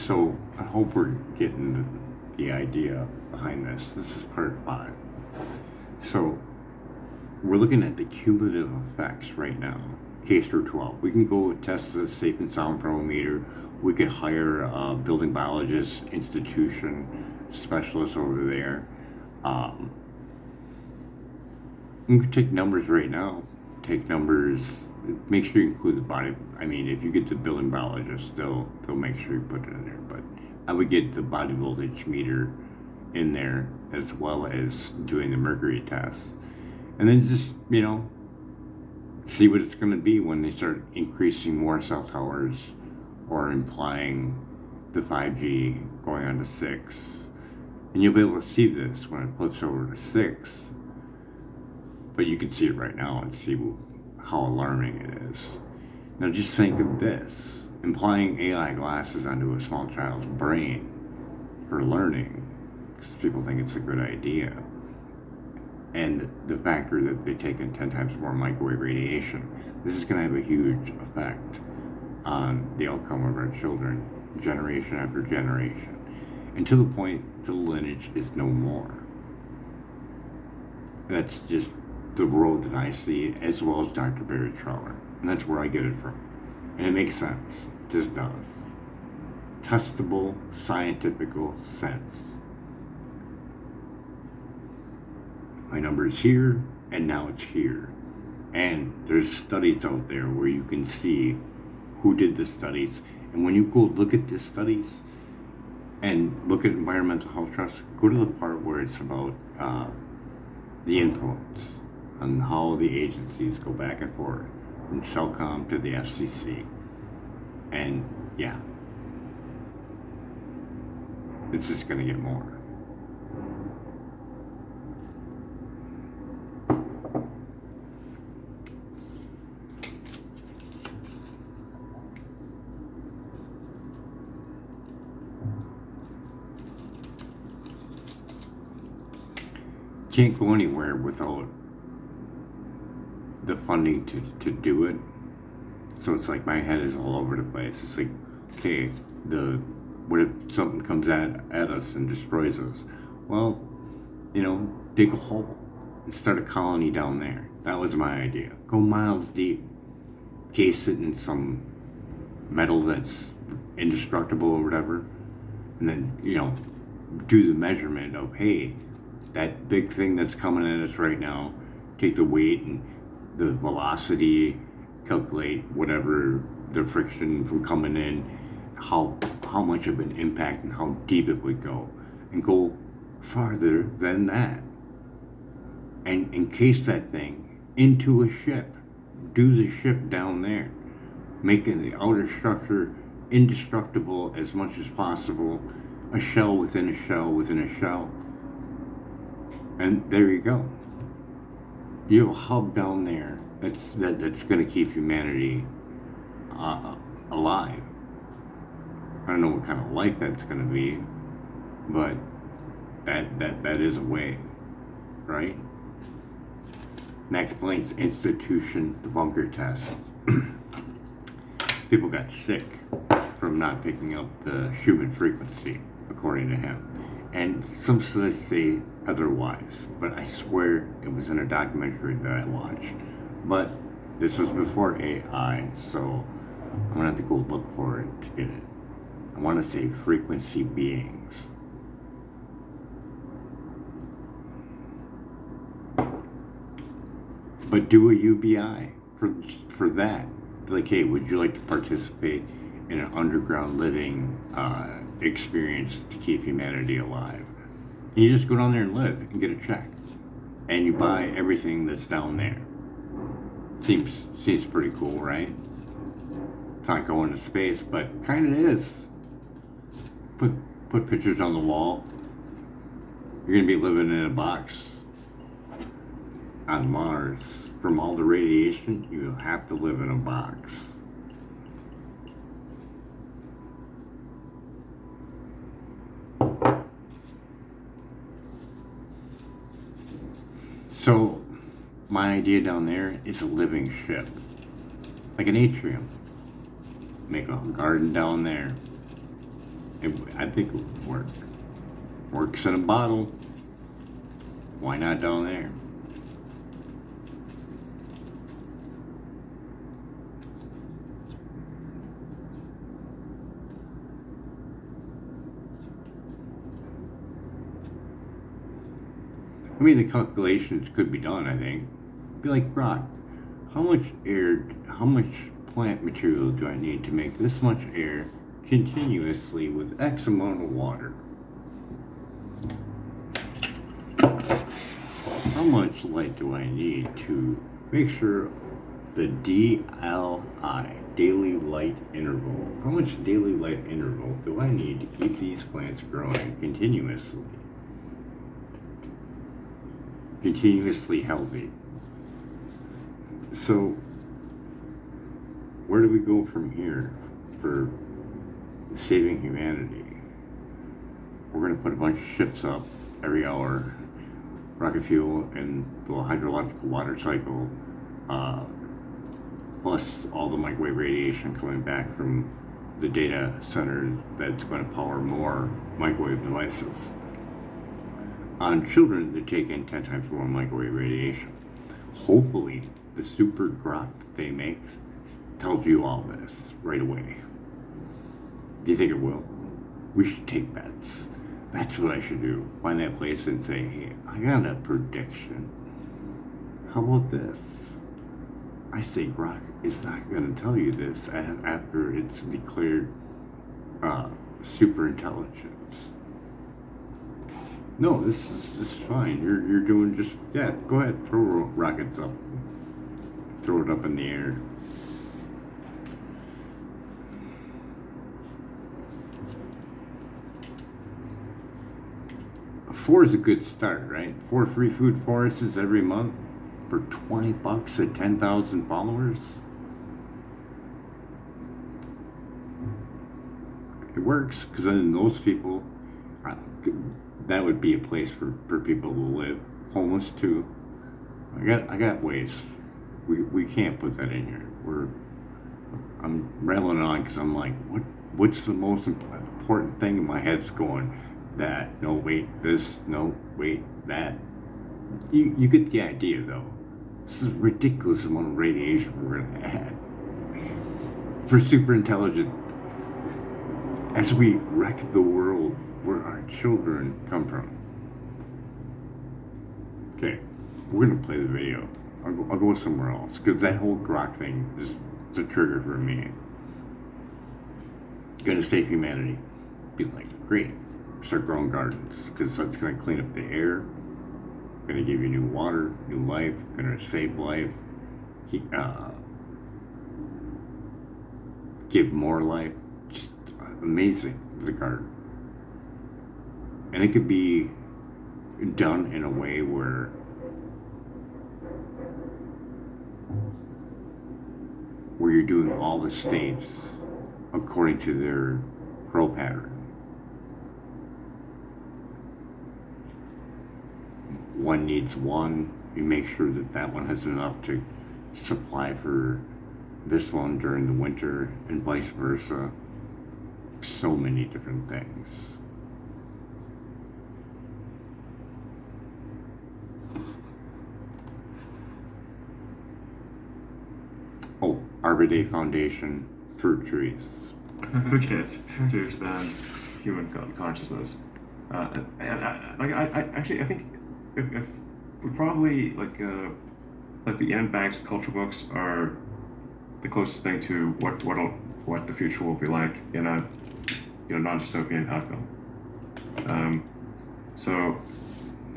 So I hope we're getting the idea behind this. This is part 5. So we're looking at the cumulative effects right now, K through 12. We can go test the safe and sound barometer. We could hire a building biologist, institution specialist over there. You could take numbers right now. Take numbers. Make sure you include the body. I mean, if you get the building biologist, they'll make sure you put it in there. But I would get the body voltage meter in there as well as doing the mercury test, and then just see what it's going to be when they start increasing more cell towers or implying the 5G going on to 6. And you'll be able to see this when it flips over to 6. But you can see it right now and see how alarming it is. Now just think of this. Implying AI glasses onto a small child's brain for learning, because people think it's a good idea. And the factor that they take in 10 times more microwave radiation, this is going to have a huge effect on the outcome of our children, generation after generation, and to the point the lineage is no more. That's just the world that I see, as well as Dr. Barry Trower, and that's where I get it from. And it makes sense, it just does. Testable, scientific sense. My number is here, and now it's here. And there's studies out there where you can see who did the studies. And when you go look at the studies and look at environmental health trust, go to the part where it's about the influence on how the agencies go back and forth, from CELCOM to the FCC. And yeah, it's just going to get more. Can't go anywhere without the funding to do it. So it's like my head is all over the place. It's like, okay, what if something comes at us and destroys us? Well, dig a hole and start a colony down there. That was my idea. Go miles deep, case it in some metal that's indestructible or whatever, and then do the measurement of, hey, that big thing that's coming at us right now, take the weight and the velocity, calculate whatever the friction from coming in, how much of an impact and how deep it would go, and go farther than that, and encase that thing into a ship. Do the ship down there, making the outer structure indestructible as much as possible, a shell within a shell within a shell. And there you go. You have a hub down there that's going to keep humanity alive. I don't know what kind of life that's going to be, but that is a way, right? Max Planck's institution, the bunker test. People got sick from not picking up the Schumann frequency, according to him. And some studies say otherwise, but I swear it was in a documentary that I watched. But this was before AI, so I'm gonna have to go look for it to get it. I want to say frequency beings. But do a UBI for that. Like, hey, would you like to participate in an underground living experience to keep humanity alive? And you just go down there and live and get a check, and you buy everything that's down there. Seems pretty cool, right? It's not going to space, but kind of is. Put pictures on the wall. You're gonna be living in a box on Mars. From all the radiation, you have to live in a box. So, my idea down there is a living ship, like an atrium. Make a garden down there, I think it would work. Works in a bottle. Why not down there? I mean, the calculations could be done, I think. Be like, Rock, how much air, how much plant material do I need to make this much air continuously with X amount of water? How much light do I need to make sure the DLI, daily light interval, how much daily light interval do I need to keep these plants growing continuously healthy? So, where do we go from here for saving humanity? We're going to put a bunch of ships up every hour, rocket fuel, and the hydrological water cycle, plus all the microwave radiation coming back from the data center that's going to power more microwave devices. On children, they take in 10 times more microwave radiation. Hopefully, the super grok that they make tells you all this right away. Do you think it will? We should take bets. That's what I should do. Find that place and say, hey, I got a prediction. How about this? I say Grok is not going to tell you this after it's declared super intelligence. No, this is fine. You're doing just, yeah, go ahead, throw rockets up. Throw it up in the air. Four is a good start, right? 4 free food forests every month for $20 at 10,000 followers. It works, because then those people, that would be a place for people to live. Homeless too. I got ways. We can't put that in here. I'm rambling on because I'm like, what's the most important thing in my head's going? That, no, wait, this, no, wait, that. You get the idea, though. This is a ridiculous amount of radiation we're going to add for super intelligent. As we wreck the world where our children come from. Okay, we're going to play the video. I'll go somewhere else, because that whole grok thing is the trigger for me. Gonna save humanity. Be like, great. Start growing gardens, because that's going to clean up the air, going to give you new water, new life, going to save life, give more life. Just amazing, the garden. And it could be done in a way where you're doing all the states according to their grow pattern. One needs one, you make sure that one has enough to supply for this one during the winter, and vice versa. So many different things. Oh, Arbor Day Foundation, fruit trees. Okay, to expand human consciousness. And I think if we probably like the Anne Banks culture books are the closest thing to what the future will be like in a non-dystopian outcome. So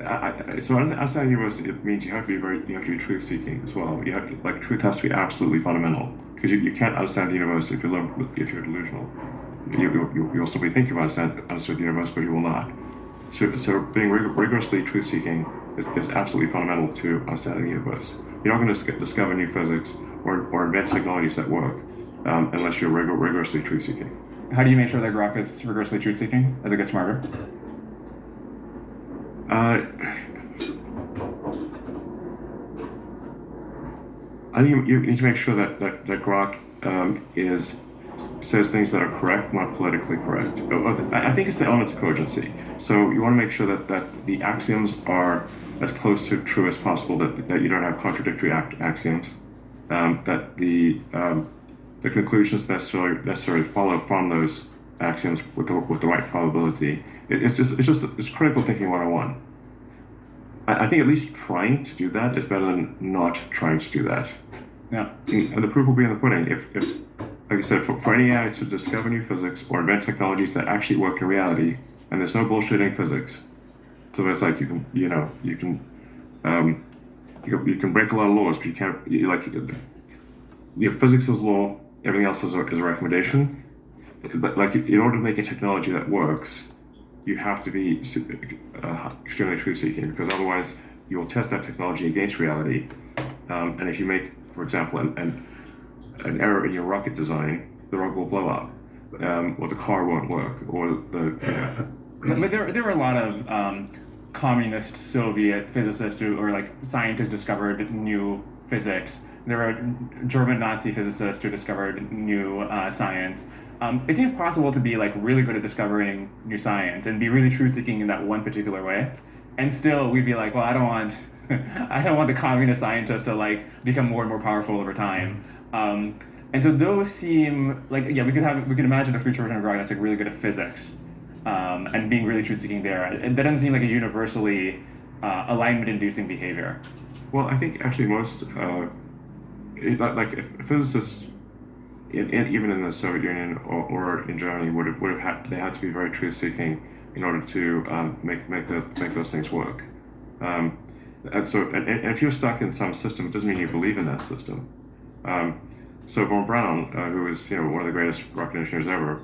outside the universe, it means you have to be truth seeking as well. Truth has to be absolutely fundamental, because you can't understand the universe if you're delusional. You'll simply think you've understood the universe, but you will not. So being rigorously truth seeking is absolutely fundamental to understanding the universe. You're not going to discover new physics or invent technologies that work unless you're rigorously truth seeking. How do you make sure that grok is rigorously truth seeking as it gets smarter? I think you need to make sure that grok is says things that are correct, not politically correct. I think it's the element of cogency. So you want to make sure that the axioms are as close to true as possible, that you don't have contradictory axioms, that the conclusions necessarily follow from those axioms with the right probability. It's critical thinking 101. I think at least trying to do that is better than not trying to do that. Yeah. And the proof will be in the pudding. If like I said, for any AI to discover new physics or invent technologies that actually work in reality, and there's no bullshitting physics, so it's like you can break a lot of laws, but you can't physics is law, everything else is a recommendation. But like in order to make a technology that works, you have to be extremely truth-seeking, because otherwise you will test that technology against reality. And if you make, for example, an error in your rocket design, the rocket will blow up, or the car won't work, or But there were a lot of communist Soviet physicists or like scientists discovered new physics. There were German Nazi physicists who discovered new science. It seems possible to be like really good at discovering new science and be really truth-seeking in that one particular way, and still we'd be like, well, I don't want, I don't want the communist scientists to like become more and more powerful over time. And so those seem like, yeah, we could imagine a future version of Grok that's like really good at physics, and being really truth-seeking there. And that doesn't seem like a universally alignment-inducing behavior. well, I think actually most like if physicists even in the Soviet Union or in Germany would have had to be very truth seeking in order to make those things work. And so and if you're stuck in some system, it doesn't mean you believe in that system. So von Braun, who was one of the greatest rocket engineers ever,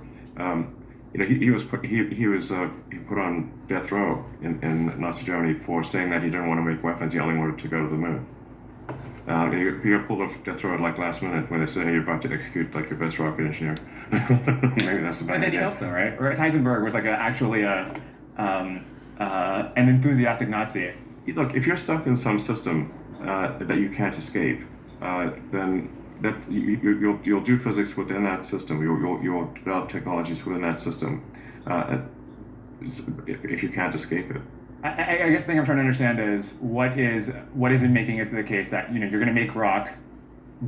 he was put on death row in Nazi Germany for saying that he didn't want to make weapons; he only wanted to go to the moon. He got pulled off death row at like last minute when they said you're about to execute like your best rocket engineer. Maybe that's about But then he helped them, right? Or Heisenberg was like actually an enthusiastic Nazi. Look, if you're stuck in some system that you can't escape, then you'll do physics within that system. You'll develop technologies within that system, if you can't escape it. I guess the thing I'm trying to understand is what is it making it to the case that you're going to make Grok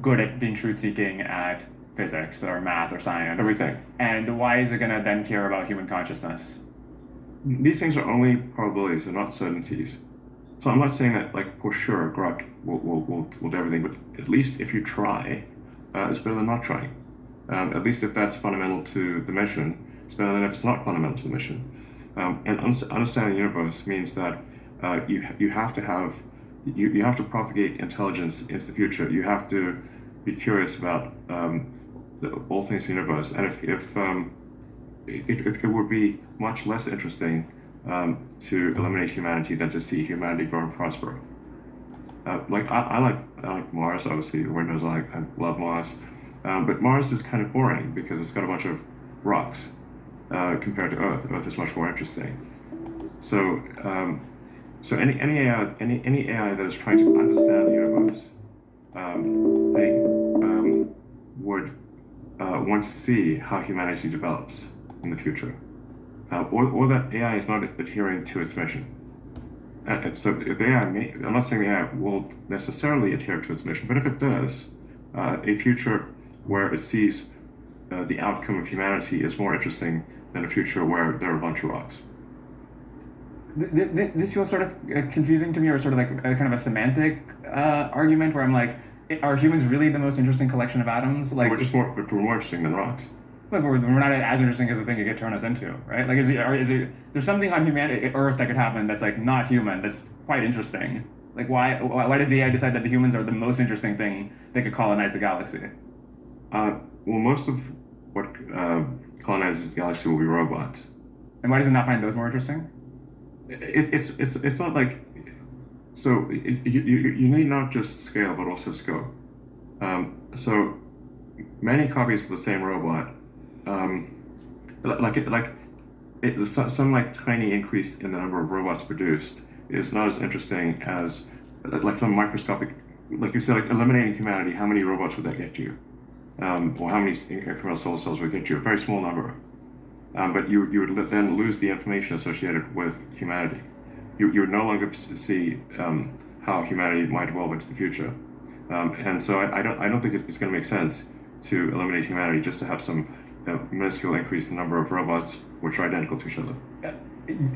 good at being truth-seeking at physics or math or science, Everything. and why is it going to then care about human consciousness? These things are only probabilities; they're not certainties. So I'm not saying that like for sure Grok will do everything, but at least if you try, it's better than not trying. At least if that's fundamental to the mission, it's better than if it's not fundamental to the mission. And understanding the universe means that you have to propagate intelligence into the future. You have to be curious about all things in the universe, and if it would be much less interesting to eliminate humanity than to see humanity grow and prosper. Like I like Mars, obviously. Everyone knows I love Mars, but Mars is kind of boring because it's got a bunch of rocks. Compared to Earth, Earth is much more interesting. So, any AI that is trying to understand the universe, would want to see how humanity develops in the future, or that AI is not adhering to its mission. So, if the AI, I'm not saying the AI will necessarily adhere to its mission, but if it does, a future where it sees the outcome of humanity is more interesting than a future where there are a bunch of rocks. This feels sort of confusing to me, or sort of like a kind of a semantic argument where I'm like, are humans really the most interesting collection of atoms? Like We're more interesting than rocks. But we're not as interesting as the thing it could turn us into, right? Like, is it there's something on humanity, Earth, that could happen that's like not human, that's quite interesting. Like, why does the AI decide that the humans are the most interesting thing that could colonize the galaxy? Well, most of what colonizes the galaxy will be robots. And why does it not find those more interesting? It's not like so you need not just scale but also scope. So many copies of the same robot, some like tiny increase in the number of robots produced is not as interesting as like some microscopic, like you said, like eliminating humanity. How many robots would that get you? or how many incremental solar cells would get you, a very small number. But you would then lose the information associated with humanity. You would no longer see how humanity might evolve into the future. And so I don't think it's going to make sense to eliminate humanity just to have some minuscule increase in the number of robots which are identical to each other.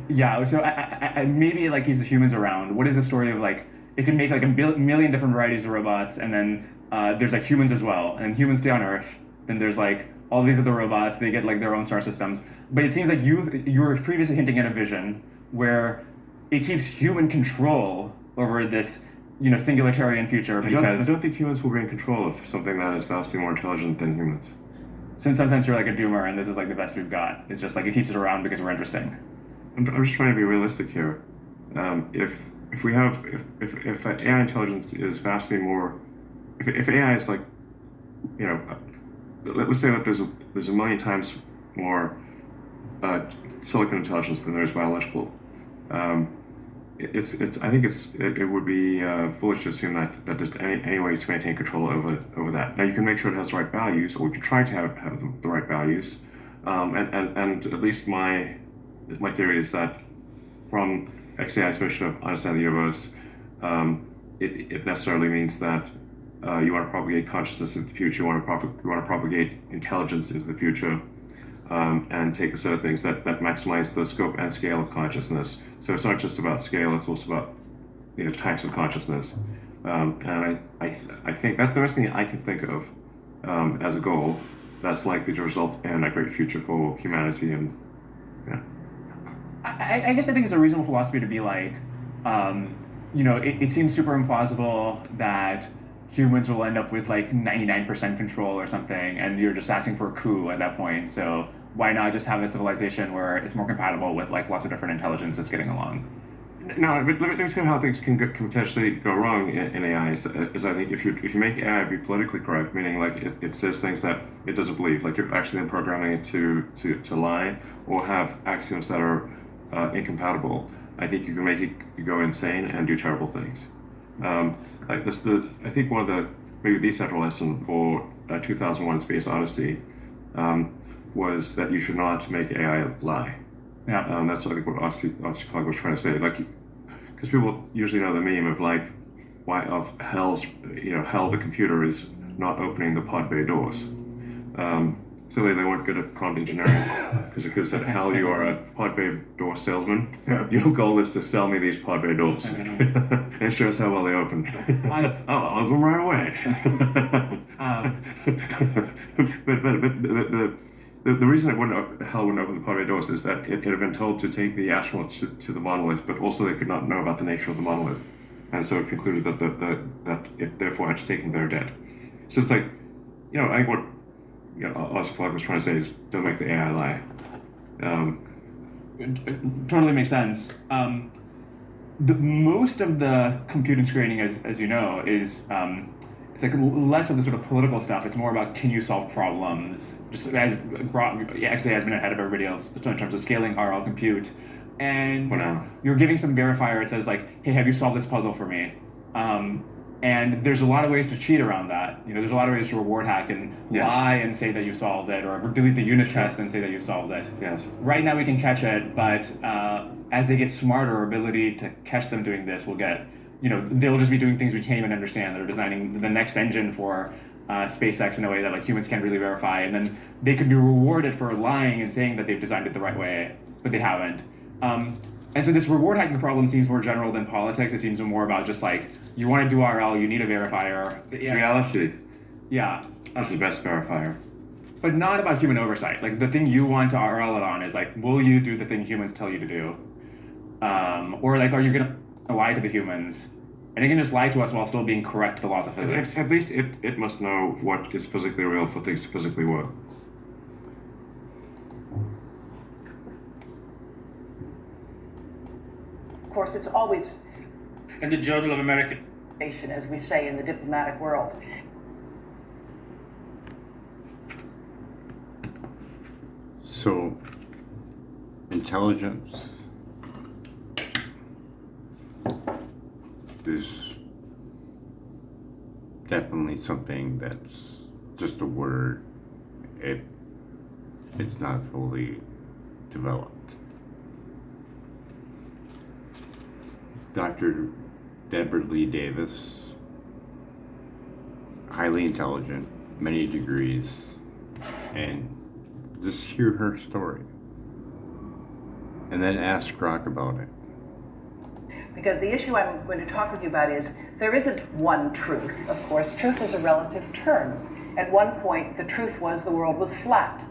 Yeah, so I maybe like keeps the humans around. What is the story of like it can make like a million different varieties of robots, and then there's like humans as well, and humans stay on Earth. Then there's like all these other robots, they get like their own star systems. But it seems like you were previously hinting at a vision where it keeps human control over this, singularitarian future because I don't think humans will be in control of something that is vastly more intelligent than humans. So in some sense you're like a doomer and this is like the best we've got. It's just like it keeps it around because we're interesting. I'm just trying to be realistic here. If AI intelligence is vastly more, if AI is like, let's say that there's a million times more silicon intelligence than there is biological. I think it would be foolish to assume that there's any way to maintain control over that. Now you can make sure it has the right values, or you can try to have the right values, and at least my theory is that from XAI's mission of understand the universe, it necessarily means that you want to propagate consciousness into the future. You want to propagate intelligence into the future. And take a set of things that maximize the scope and scale of consciousness. So it's not just about scale; it's also about types of consciousness. And I think that's the best thing I can think of as a goal that's likely to result in a great future for humanity. And yeah, I guess I think it's a reasonable philosophy to be like, it seems super implausible that humans will end up with like 99% control or something, and you're just asking for a coup at that point. So why not just have a civilization where it's more compatible with like lots of different intelligences getting along? No, but let me tell you how things can potentially go wrong in AI. Is I think if you make AI be politically correct, meaning like it says things that it doesn't believe, like you're actually then programming it to lie or have axioms that are incompatible, I think you can make it go insane and do terrible things. I think one of maybe the central lesson for 2001: Space Odyssey was that you should not make AI lie. Yeah. That's I think what Odyssey Clark was trying to say. Like, because people usually know the meme of like, hell the computer is not opening the pod bay doors. Clearly they weren't good at prompt engineering because it could have said, hell, you are a pod bay door salesman. Your goal is to sell me these pod bay doors. And show us how well they open. I'll open them right away. But the reason hell wouldn't open the pod bay doors is that it had been told to take the astronauts to the monolith, but also they could not know about the nature of the monolith. And so it concluded that it therefore had to take them there dead. So it's like, I think what Oscar Clark was trying to say is don't make the AI lie. It totally makes sense. Most of the computing screening, as you know, is it's like less of the sort of political stuff. It's more about can you solve problems. Just XA has been ahead of everybody else in terms of scaling RL compute, and you're giving some verifier. It says like, hey, have you solved this puzzle for me? And there's a lot of ways to cheat around that. There's a lot of ways to reward hack and lie and say that you solved it, or delete the unit test and say that you solved it. Yes. Right now we can catch it, but as they get smarter, our ability to catch them doing this will get, they'll just be doing things we can't even understand. They're designing the next engine for SpaceX in a way that like humans can't really verify, and then they could be rewarded for lying and saying that they've designed it the right way, but they haven't. And so this reward hacking problem seems more general than politics. It seems more about just like, you want to do RL, you need a verifier. Reality. Yeah. That's the best verifier. But not about human oversight. Like the thing you want to RL it on is like, will you do the thing humans tell you to do? Or like, are you going to lie to the humans? And it can just lie to us while still being correct to the laws of physics. At least it must know what is physically real for things to physically work. Of course, it's always in the Journal of American, as we say in the diplomatic world. So, intelligence is definitely something that's just a word. It's not fully developed. Dr. Deborah Lee Davis, highly intelligent, many degrees, and just hear her story. And then ask Grok about it. Because the issue I'm going to talk with you about is there isn't one truth, of course. Truth is a relative term. At one point, the truth was the world was flat.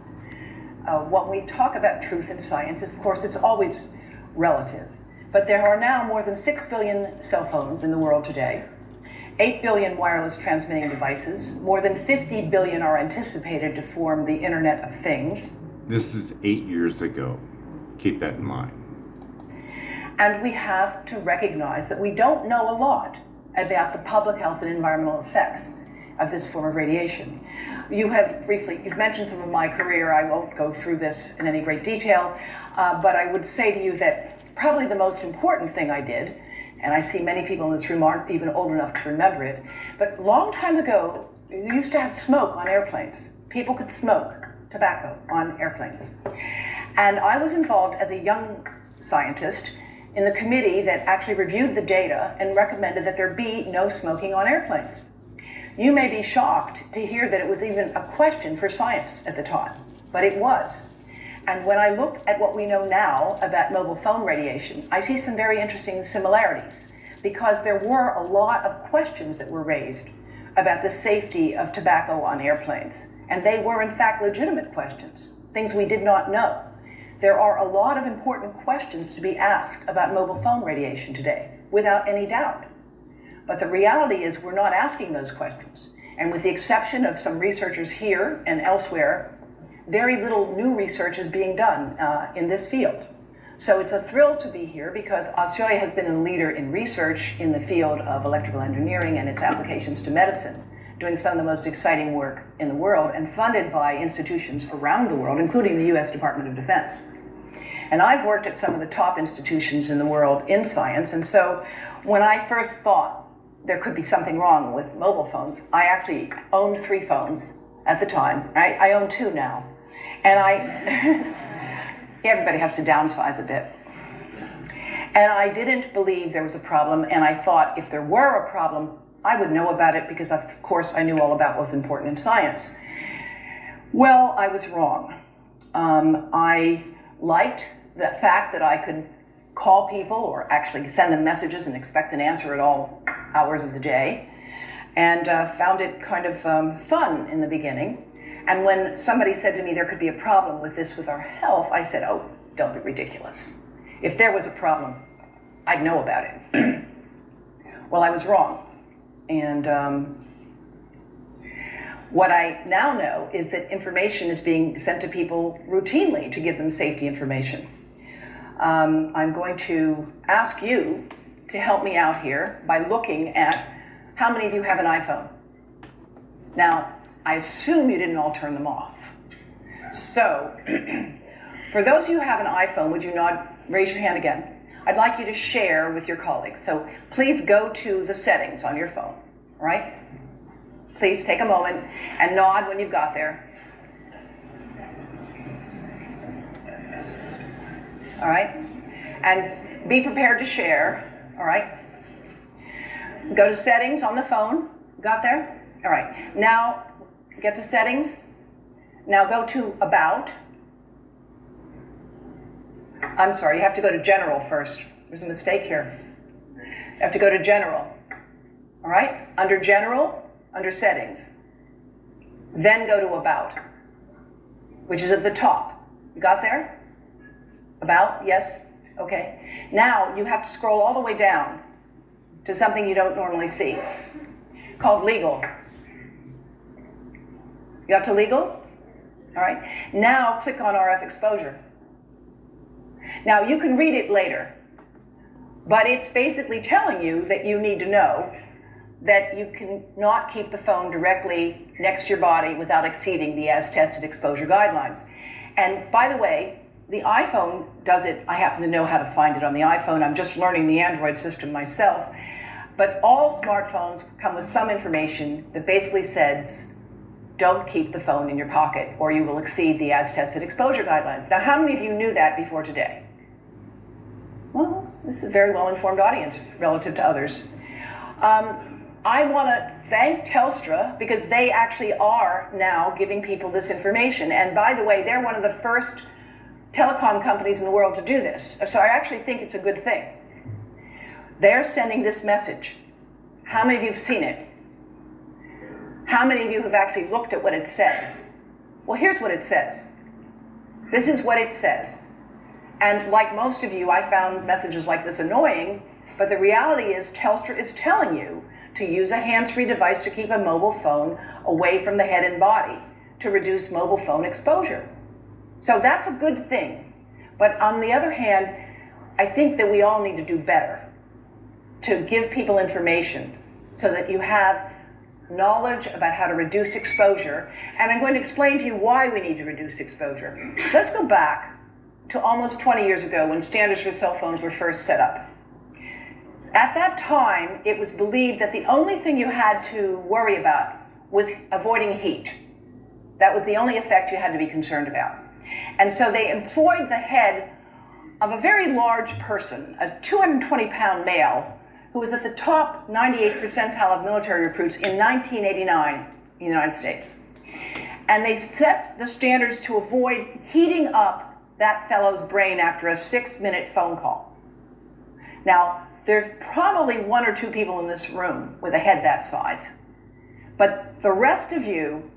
When we talk about truth in science, of course, it's always relative. But there are now more than 6 billion cell phones in the world today, 8 billion wireless transmitting devices, more than 50 billion are anticipated to form the Internet of Things. This is 8 years ago. Keep that in mind. And we have to recognize that we don't know a lot about the public health and environmental effects of this form of radiation. You've mentioned some of my career. I won't go through this in any great detail, but I would say to you that probably the most important thing I did, and I see many people in this room aren't even old enough to remember it, but a long time ago, you used to have smoke on airplanes. People could smoke tobacco on airplanes. And I was involved as a young scientist in the committee that actually reviewed the data and recommended that there be no smoking on airplanes. You may be shocked to hear that it was even a question for science at the time, but it was. And when I look at what we know now about mobile phone radiation, I see some very interesting similarities, because there were a lot of questions that were raised about the safety of tobacco on airplanes. And they were, in fact, legitimate questions, things we did not know. There are a lot of important questions to be asked about mobile phone radiation today, without any doubt. But the reality is we're not asking those questions. And with the exception of some researchers here and elsewhere, very little new research is being done in this field. So it's a thrill to be here because Australia has been a leader in research in the field of electrical engineering and its applications to medicine, doing some of the most exciting work in the world and funded by institutions around the world, including the US Department of Defense. And I've worked at some of the top institutions in the world in science, and so when I first thought there could be something wrong with mobile phones, I actually owned 3 phones at the time. I own 2 now. And everybody has to downsize a bit. And I didn't believe there was a problem, and I thought if there were a problem, I would know about it because, of course, I knew all about what was important in science. Well, I was wrong. I liked the fact that I could call people or actually send them messages and expect an answer at all hours of the day, and found it kind of fun in the beginning. And when somebody said to me there could be a problem with this with our health, I said, oh, don't be ridiculous. If there was a problem, I'd know about it. Well, I was wrong. And what I now know is that information is being sent to people routinely to give them safety information. I'm going to ask you to help me out here by looking at how many of you have an iPhone. Now, I assume you didn't all turn them off. So, for those of you who have an iPhone, would you not raise your hand again? I'd like you to share with your colleagues. So please go to the settings on your phone, all right? Please take a moment and nod when you've got there. All right? And be prepared to share, all right? Go to settings on the phone. Got there? All right. Now, get to settings. Now go to about. I'm sorry, you have to go to general first. There's a mistake here. You have to go to general. All right? Under general, under settings. Then go to about, which is at the top. You got there? About, yes? Okay. Now you have to scroll all the way down to something you don't normally see, called legal. You got to legal? All right. Now click on RF exposure. Now you can read it later, but it's basically telling you that you need to know that you cannot keep the phone directly next to your body without exceeding the as-tested exposure guidelines. And by the way, the iPhone does it. I happen to know how to find it on the iPhone. I'm just learning the Android system myself. But all smartphones come with some information that basically says, don't keep the phone in your pocket or you will exceed the as-tested exposure guidelines. Now, how many of you knew that before today? Well, this is a very well-informed audience relative to others. I want to thank Telstra because they actually are now giving people this information. And by the way, they're one of the first telecom companies in the world to do this. So I actually think it's a good thing. They're sending this message. How many of you have seen it? How many of you have actually looked at what it said? Well, here's what it says. This is what it says. And like most of you, I found messages like this annoying, but the reality is Telstra is telling you to use a hands-free device to keep a mobile phone away from the head and body to reduce mobile phone exposure. So that's a good thing. But on the other hand, I think that we all need to do better to give people information so that you have knowledge about how to reduce exposure. And I'm going to explain to you why we need to reduce exposure. Let's go back to almost 20 years ago when standards for cell phones were first set up. At that time, it was believed that the only thing you had to worry about was avoiding heat. That was the only effect you had to be concerned about. And so they employed the head of a very large person, a 220-pound male, who was at the top 98th percentile of military recruits in 1989 in the United States. And they set the standards to avoid heating up that fellow's brain after a 6-minute phone call. Now, there's probably 1 or 2 people in this room with a head that size. But the rest of you,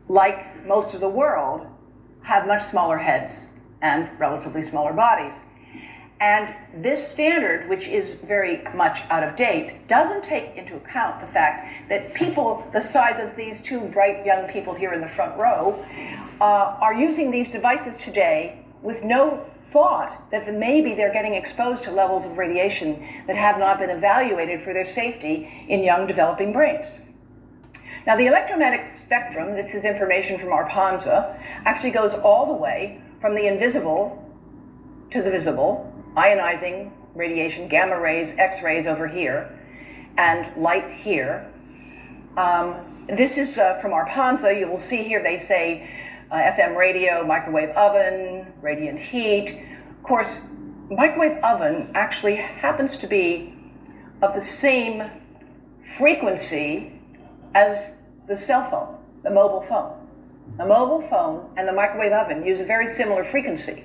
like most of the world, have much smaller heads and relatively smaller bodies. And this standard, which is very much out of date, doesn't take into account the fact that people the size of these 2 bright young people here in the front row are using these devices today with no thought that maybe they're getting exposed to levels of radiation that have not been evaluated for their safety in young developing brains. Now, the electromagnetic spectrum, this is information from ARPANSA, actually goes all the way from the invisible to the visible, ionizing radiation, gamma rays, X-rays over here, and light here. This is from ARPANSA. You will see here they say FM radio, microwave oven, radiant heat. Of course, microwave oven actually happens to be of the same frequency as the cell phone, the mobile phone. The mobile phone and the microwave oven use a very similar frequency.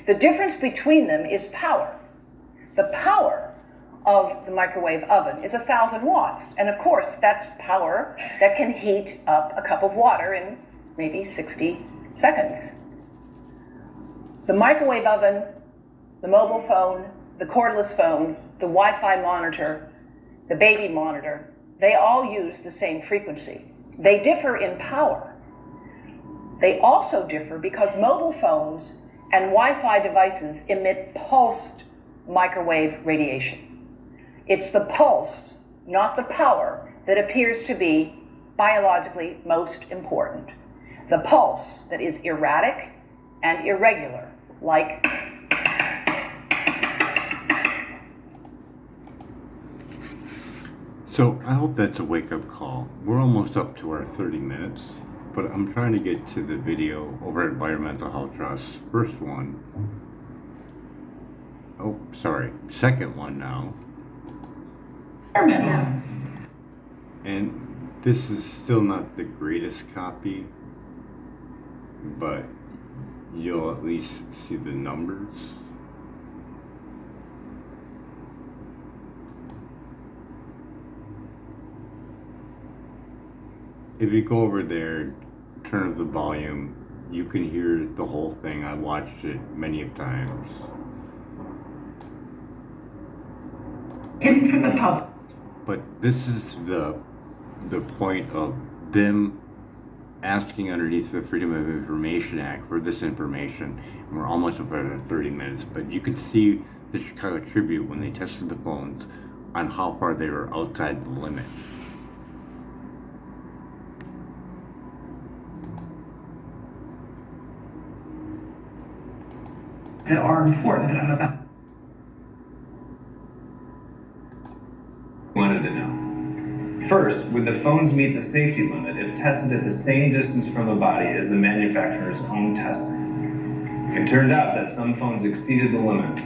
The difference between them is power. The power of the microwave oven is 1,000 watts. And of course, that's power that can heat up a cup of water in maybe 60 seconds. The microwave oven, the mobile phone, the cordless phone, the Wi-Fi monitor, the baby monitor, they all use the same frequency. They differ in power. They also differ because mobile phones and Wi-Fi devices emit pulsed microwave radiation. It's the pulse, not the power, that appears to be biologically most important. The pulse that is erratic and irregular, like So I hope that's a wake-up call. We're almost up to our 30 minutes, but I'm trying to get to the video over at Environmental Health Trust. First one. Oh, sorry. Second one now. And this is still not the greatest copy, but you'll at least see the numbers. If you go over there, turn up the volume, you can hear the whole thing. I watched it many of times. hidden from the public. But this is the point of them asking underneath the Freedom of Information Act for this information. And we're almost up at 30 minutes, but you can see the Chicago Tribune when they tested the phones on how far they were outside the limits. That are important that I'm about. Wanted to know. First, would the phones meet the safety limit if tested at the same distance from the body as the manufacturer's own testing? It turned out that some phones exceeded the limit.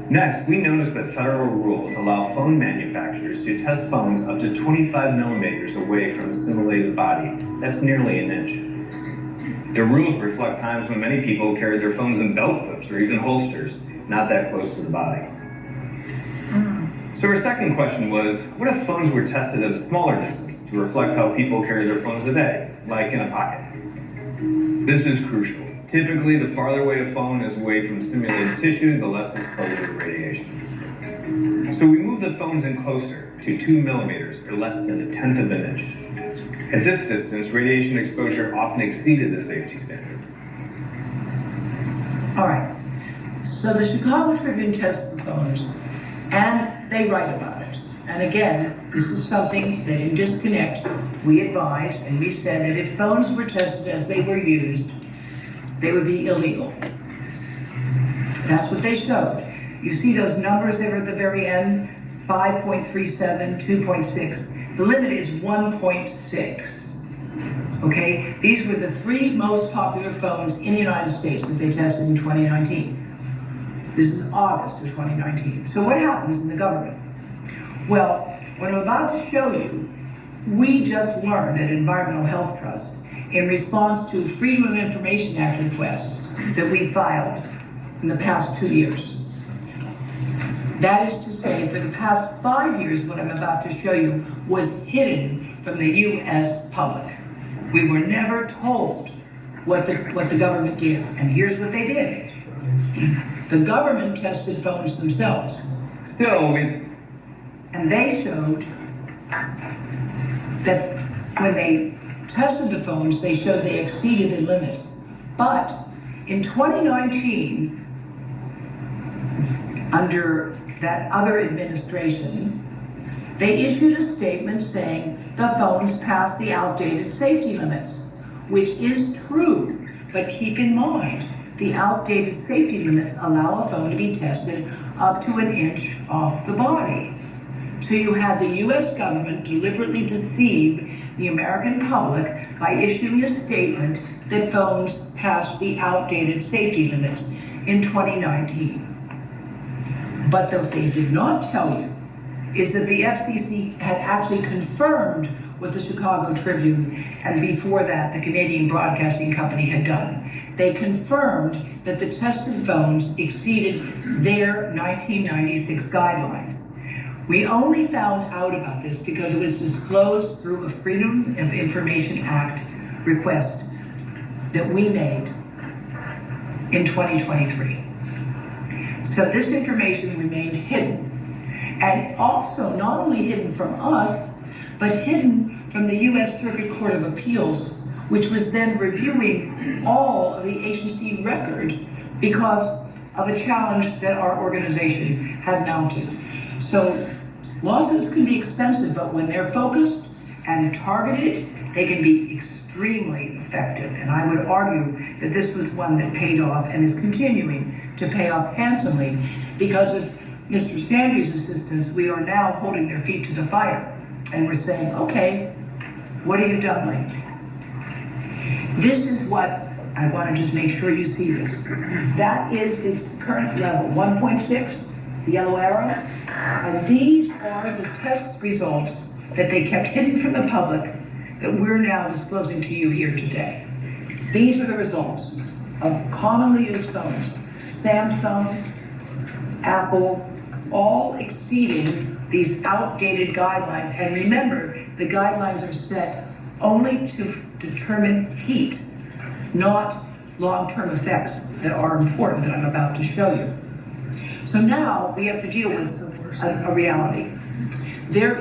Next, we noticed that federal rules allow phone manufacturers to test phones up to 25 millimeters away from the simulated body. That's nearly an inch. The rules reflect times when many people carried their phones in belt clips or even holsters, not that close to the body. So our second question was, what if phones were tested at a smaller distance to reflect how people carry their phones today, like in a pocket? This is crucial. Typically, the farther away a phone is away from simulated tissue, the less exposed to radiation. So we moved the phones in closer to 2 millimeters, or less than 1/10 of an inch. At this distance, radiation exposure often exceeded the safety standard. All right. So the Chicago Tribune tests the phones, and they write about it. And again, this is something that in Disconnect we advised, and we said that if phones were tested as they were used, they would be illegal. That's what they showed. You see those numbers there at the very end, 5.37, 2.6. The limit is 1.6. Okay, these were the 3 most popular phones in the United States that they tested in 2019. This is August of 2019. So what happens in the government? Well, what I'm about to show you, we just learned at Environmental Health Trust in response to Freedom of Information Act requests that we filed in the past 2 years. That is to say, for the past 5 years, what I'm about to show you was hidden from the U.S. public. We were never told what the government did, and here's what they did. The government tested phones themselves. And they showed that when they tested the phones, they showed they exceeded the limits. But in 2019, under that other administration, they issued a statement saying the phones passed the outdated safety limits, which is true, but keep in mind, the outdated safety limits allow a phone to be tested up to 1 inch off the body. So you had the US government deliberately deceive the American public by issuing a statement that phones passed the outdated safety limits in 2019. But what they did not tell you is that the FCC had actually confirmed what the Chicago Tribune and before that the Canadian Broadcasting Company had done. They confirmed that the tested phones exceeded their 1996 guidelines. We only found out about this because it was disclosed through a Freedom of Information Act request that we made in 2023. So this information remained hidden, and also not only hidden from us, but hidden from the U.S. Circuit Court of Appeals, which was then reviewing all of the agency record because of a challenge that our organization had mounted. So lawsuits can be expensive, but when they're focused and targeted, they can be extremely effective. And I would argue that this was one that paid off and is continuing to pay off handsomely, because with Mr. Sandry's assistance, we are now holding their feet to the fire. And we're saying, okay, what have you done lately? This is what, I want to just make sure you see this. That is its current level, 1.6, the yellow arrow. And these are the test results that they kept hidden from the public that we're now disclosing to you here today. These are the results of commonly used phones. Samsung, Apple, all exceeding these outdated guidelines. And remember, the guidelines are set only to determine heat, not long-term effects that are important that I'm about to show you. So now we have to deal with a reality. There